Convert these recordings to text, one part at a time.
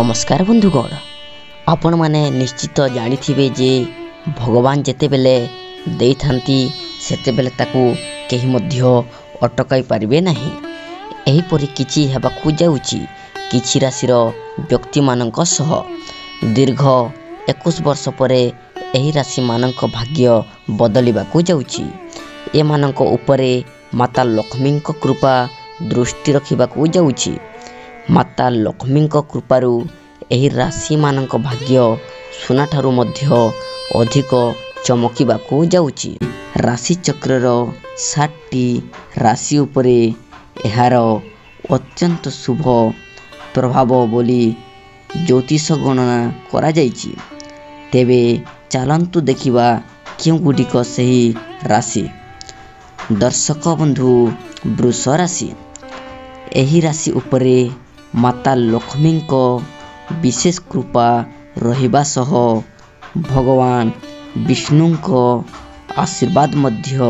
नमस्कार बंधुगण आपण माने निश्चित जानिथिबे जे भगवान जेतेबेले देइथांती सेतेबेले ताकू केही मध्य अटकाई पारिबे नाही। एही परि किछि हेबाकू जाउछि किछि राशिर व्यक्ति मानक सह दीर्घ 21 वर्ष परे एही राशि मानक भाग्य बदलिबाकू जाउछि। ए मानक उपरे माता लक्ष्मी कृपा दृष्टि रखिबाकू जाउछि। माता लक्ष्मी कृपारू एही राशि मानक भाग्य सुना ठारू मध्य अधिक चमकिबाकू जाउछि। राशि चक्रर 7टी राशि उपरे एहार अत्यंत शुभ प्रभाव बोली ज्योतिष गणना करा जाइछि। तेबे चालंतु देखिबा क्यों गुडिक सही राशि। दर्शक बंधु वृष राशि एही राशि उपरे माता लक्ष्मी विशेष कृपा रहिबा सह भगवान विष्णु आशीर्वाद मध्य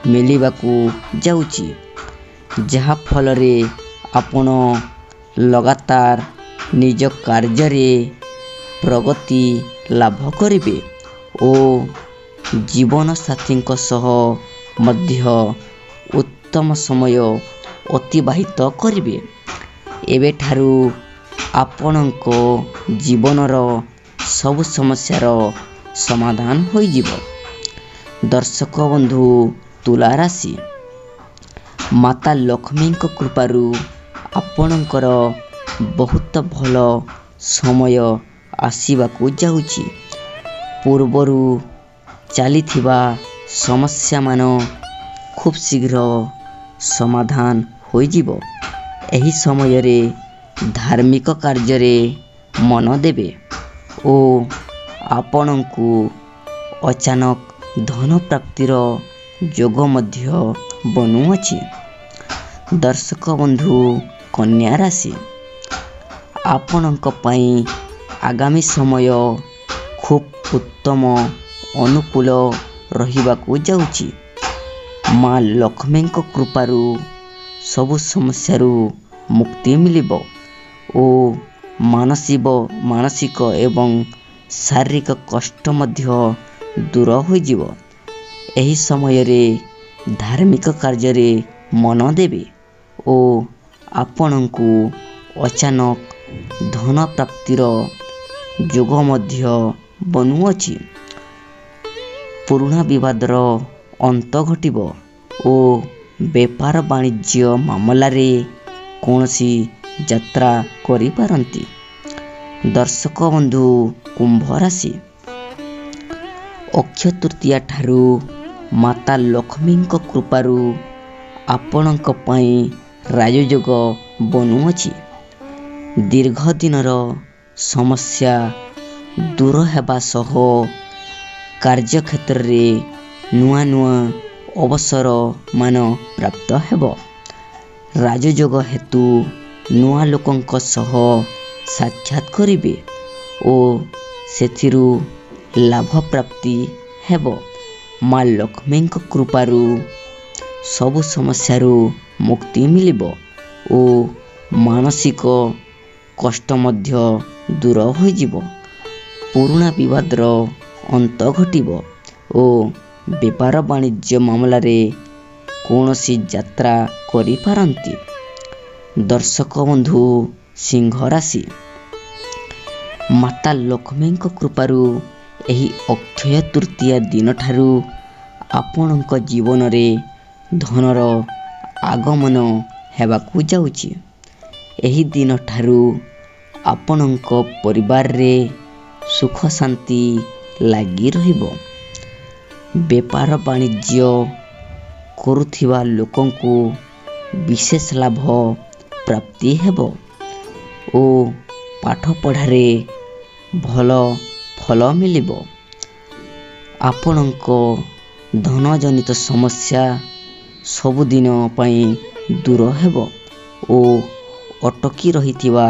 मिलिबाकू जाउछि। जहा फल रे आपण लगातार निज कार्य रे प्रगति लाभ करिवे ओ जीवन साथी सह मध्य उत्तम समय अतिबाहित करिवे। एबे ठारू आपणको जीवनर सब समस्यार समाधान होई जिवो। दर्शक बंधु तुला राशि माता लक्ष्मी कृपारू आपणकर बहुत भल समय आसीबाकू जाउछि। पूर्वरू चलीथिबा समस्या मान खूब शीघ्र समाधान होई जिवो। एही समय रे धार्मिक कार्य रे मन देबे ओ आपणकू अचानक धन प्राप्तिर जोग मध्य बनुअछि। दर्शक बंधु कन्या राशि आपणक पई आगामी समय खूब उत्तम अनुकूल रहिबाकू जाउछि। माँ लक्ष्मी कृपारू सबु समस्यारू मुक्ति मिलिबो ओ मानसिक एवं शारीरिक कष्ट मध्य दूर होई जिवो। एही समय रे धार्मिक कार्य रे मन देबे ओ आपणकू अचानक धन प्राप्तिर जोग मध्य बनुअछि। पुराना विवादर अंत घटिबो ओ बेपार वाणिज्य मामला रे कोनसी यात्रा करि पारंती। दर्शक बंधु कुंभ राशि अक्षय तृतीया ठारू माता लक्ष्मी कृपारू आपणक पई राजयोग बनुअछि। दीर्घ दिनर समस्या दूर हेबा सह कार्य क्षेत्र रे नुआ नुआ अवसर मान प्राप्त हेबो। राजयोग हेतु नुआ लोकंक सह साक्षात करिवे ओ सेथिरु लाभ प्राप्ति हेबो। माँ लक्ष्मी कृपारू सबु समस्यारू मुक्ति मिलिबो ओ मानसिक कष्ट मध्य दूर होई जिवो। पुराना विवादर अंत घटिबो ओ बेपार वाणिज्य मामला रे कोनसी यात्रा करि पारंती। दर्शक बंधु सिंह राशि माता लक्ष्मी कृपारू एही अक्षय तृतीया दिन ठारू आपणक जीवन रे धनर आगमन हेबाकू जाउछि। एही दिन ठारू आपणक परिवार रे सुख शांति लागी रहिबो। बेपार वाणिज्य करुथिबा लोकंकू विशेष लाभ प्राप्ति हेबो ओ पाठ पढ़ारे भल फल मिलिबो। आपणक धन जनित समस्या सबुदिन पई दूर हेबो ओ अटकी रहिथिबा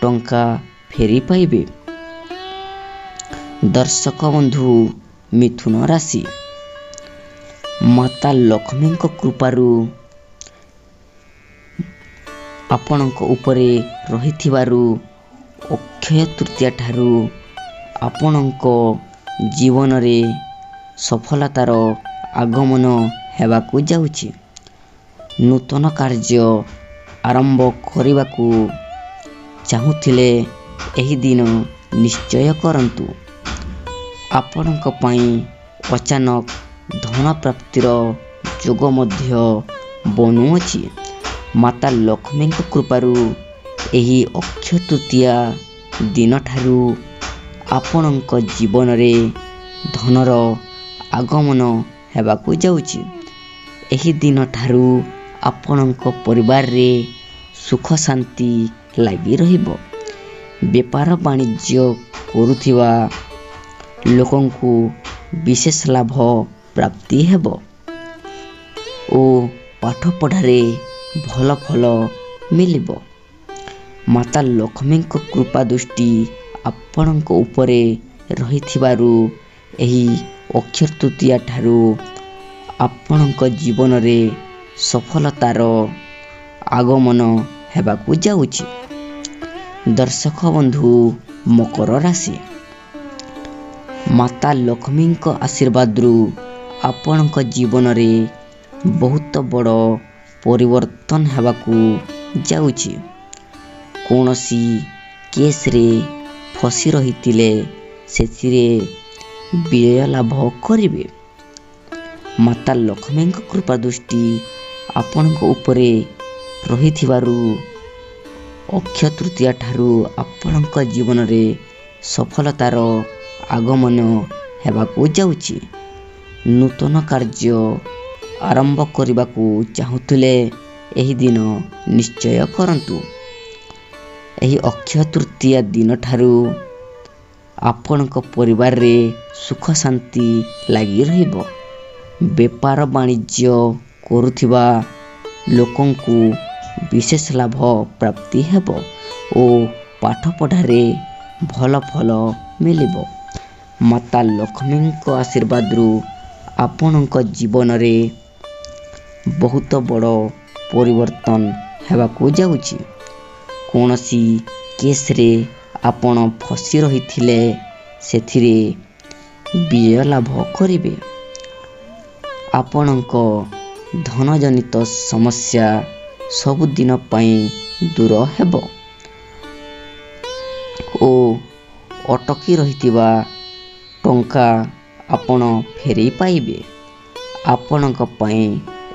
टंका फेरी पाइबे। दर्शक बंधु मिथुन राशि माता लक्ष्मी कृपारू आपणक उपरे रहिथिबारू ଅକ୍ଷୟ ତୃତୀୟା ଠାରୁ ଆପଣଙ୍କ ଜୀବନରେ ସଫଳତାର ଆଗମନ ହେବାକୁ ଯାଉଛି। ନୂତନ କାର୍ଯ୍ୟ ଆରମ୍ଭ କରିବାକୁ ଚାହୁଁଥିଲେ ଏହି ଦିନ ନିଶ୍ଚୟ କରନ୍ତୁ। ଆପଣଙ୍କ ପାଇଁ ଅଚାନକ ଧନ ପ୍ରାପ୍ତିର ଯୋଗ ମଧ୍ୟ ବନୁଅଛି। ମାତା ଲକ୍ଷ୍ମୀଙ୍କ କୃପାରୁ ଏହି ଅକ୍ଷୟ ତୃତୀୟା ଦିନଠାରୁ ଆପଣଙ୍କ ଜୀବନରେ ଧନର ଆଗମନ ହେବାକୁ ଯାଉଛି। ଏହି ଦିନଠାରୁ ଆପଣଙ୍କ ପରିବାରରେ ସୁଖ ଶାନ୍ତି ଲାଗି ରହିବ। ବେପାର ବାଣିଜ୍ୟ କରୁଥିବା ଲୋକଙ୍କୁ ବିଶେଷ ଲାଭ ପ୍ରାପ୍ତି ହେବ ଓ ପାଠପଢ଼ାରେ ଭଲ ଫଳ ମିଳିବ। ମାତା ଲକ୍ଷ୍ମୀଙ୍କ କୃପା ଦୃଷ୍ଟି ଆପଣଙ୍କ ଉପରେ ରହିଥିବାରୁ ଏହି ଅକ୍ଷୟ ତୃତୀୟା ଠାରୁ ଆପଣଙ୍କ ଜୀବନରେ ସଫଳତାର ଆଗମନ ହେବାକୁ ଯାଉଛି। ଦର୍ଶକ ବନ୍ଧୁ, ମକର ରାଶି। ମାତା ଲକ୍ଷ୍ମୀଙ୍କ ଆଶୀର୍ବାଦରୁ ଆପଣଙ୍କ ଜୀବନରେ ବହୁତ ବଡ଼ ପରିବର୍ତ୍ତନ ହେବାକୁ ଯାଉଛି। କୌଣସି କେସ୍ରେ ଫସି ରହିଥିଲେ ସେଥିରେ ବିଜୟ ଲାଭ କରିବେ। ମାତା ଲକ୍ଷ୍ମୀଙ୍କ କୃପା ଦୃଷ୍ଟି ଆପଣଙ୍କ ଉପରେ ରହିଥିବାରୁ ଅକ୍ଷୟ ତୃତୀୟା ଠାରୁ ଆପଣଙ୍କ ଜୀବନରେ ସଫଳତାର ଆଗମନ ହେବାକୁ ଯାଉଛି। ନୂତନ କାର୍ଯ୍ୟ ଆରମ୍ଭ କରିବାକୁ ଚାହୁଁଥିଲେ ଏହି ଦିନ ନିଶ୍ଚୟ କରନ୍ତୁ। ଏହି ଅକ୍ଷୟ ତୃତୀୟା ଦିନଠାରୁ ଆପଣଙ୍କ ପରିବାରରେ ସୁଖ ଶାନ୍ତି ଲାଗି ରହିବ। ବେପାର ବାଣିଜ୍ୟ କରୁଥିବା ଲୋକଙ୍କୁ ବିଶେଷ ଲାଭ ପ୍ରାପ୍ତି ହେବ ଓ ପାଠପଢ଼ାରେ ଭଲ ଫଳ ମିଳିବ। ମାତା ଲକ୍ଷ୍ମୀଙ୍କ ଆଶୀର୍ବାଦରୁ ଆପଣଙ୍କ ଜୀବନରେ ବହୁତ ବଡ଼ ପରିବର୍ତ୍ତନ ହେବାକୁ ଯାଉଛି। କୌଣସି କେସ୍ରେ ଆପଣ ଫସି ରହିଥିଲେ ସେଥିରେ ବିଜୟ ଲାଭ କରିବେ। ଆପଣଙ୍କ ଧନଜନିତ ସମସ୍ୟା ସବୁଦିନ ପାଇଁ ଦୂର ହେବ ଓ ଅଟକି ରହିଥିବା ଟଙ୍କା ଆପଣ ଫେରେଇ ପାଇବେ। ଆପଣଙ୍କ ପାଇଁ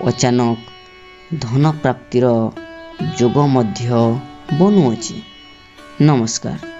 ଅଚାନକ ଧନ ପ୍ରାପ୍ତିର ଯୋଗ ମଧ୍ୟ ବନୁଅଛି। ନମସ୍କାର।